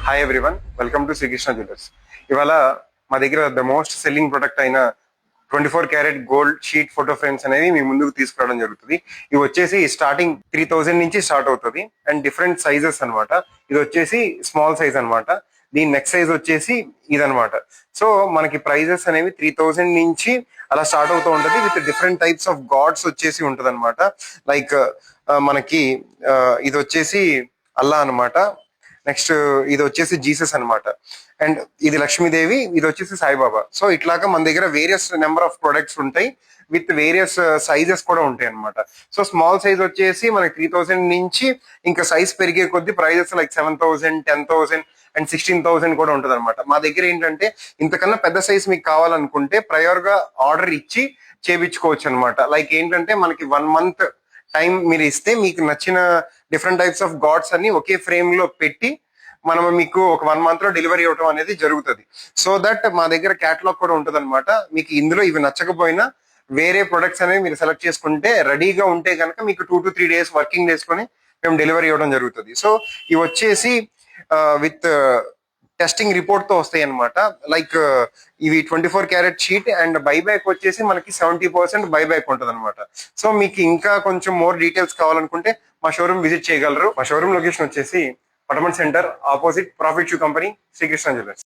Hi everyone, welcome to Sri Krishna jewellers. ఇవాళ మా దగ్గర ద మోస్ట్ సెల్లింగ్ ప్రొడక్ట్ అయిన 24 carat gold sheet photo frames అనేవి మీ ముందుకు తీసుకురావడం జరుగుతుంది. ఇవి వచ్చేసి స్టార్టింగ్ 3000 నుంచి స్టార్ట్ అవుతుంది అండ్ డిఫరెంట్ సైజెస్ అన్నమాట. ఇది వచ్చేసి స్మాల్ సైజ్ అన్నమాట. దీని నెక్స్ట్ సైజ్ వచ్చేసి ఇదనమాట. సో మనకి ప్రైజెస్ అనేవి 3000 నుంచి అలా స్టార్ట్ అవుతూ ఉంటది. With different types of gods వచ్చేసి ఉంటది అనమాట. లైక్ మనకి ఇది వచ్చేసి అల్లా అన్నమాట. నెక్స్ట్ ఇది వచ్చేసి జీసస్ అన్నమాట. అండ్ ఇది లక్ష్మీదేవి, ఇది వచ్చేసి సాయిబాబా. సో ఇట్లాగా మన దగ్గర వేరియస్ నెంబర్ ఆఫ్ ప్రొడక్ట్స్ ఉంటాయి విత్ వేరియస్ సైజెస్ కూడా ఉంటాయి అనమాట. సో స్మాల్ సైజ్ వచ్చేసి మనకి 3000 నుంచి ఇంకా సైజ్ పెరిగే కొద్ది ప్రైజెస్ లైక్ 7000, 10,000 అండ్ 16,000 కూడా ఉంటది అనమాట. మా దగ్గర ఏంటంటే ఇంతకన్నా పెద్ద సైజ్ మీకు కావాలనుకుంటే ప్రయర్ గా ఆర్డర్ ఇచ్చి చేపించుకోవచ్చు అనమాట. లైక్ ఏంటంటే మనకి 1 month టైం మీరు ఇస్తే మీకు నచ్చిన డిఫరెంట్ టైప్స్ ఆఫ్ గాడ్స్ అన్ని ఒకే ఫ్రేమ్ లో పెట్టి మనం మీకు ఒక 1 month లో డెలివరీ ఇవ్వడం అనేది జరుగుతుంది. సో దట్ మా దగ్గర క్యాటలాగ్ కూడా ఉంటది అనమాట. మీకు ఇందులో ఇవి నచ్చకపోయినా వేరే ప్రొడక్ట్స్ అనేవి మీరు సెలెక్ట్ చేసుకుంటే రెడీగా ఉంటే కనుక మీకు 2 to 3 days వర్కింగ్ డేస్ కొని మేము డెలివరీ ఇవ్వడం జరుగుతుంది. సో ఇవి వచ్చేసి విత్ టెస్టింగ్ రిపోర్ట్ తో వస్తాయి అనమాట. లైక్ ఇవి 24 క్యారెట్ షీట్ అండ్ బైబ్యాక్ వచ్చేసి మనకి 70% బైబ్యాక్ ఉంటుంది అనమాట. సో మీకు ఇంకా కొంచెం మోర్ డీటెయిల్స్ కావాలనుకుంటే మా షోరూమ్ విజిట్ చేయగలరు. మా షోరూమ్ లొకేషన్ వచ్చేసి పటమన్ centre opposite profit shoe company, Srikrishna jewellers.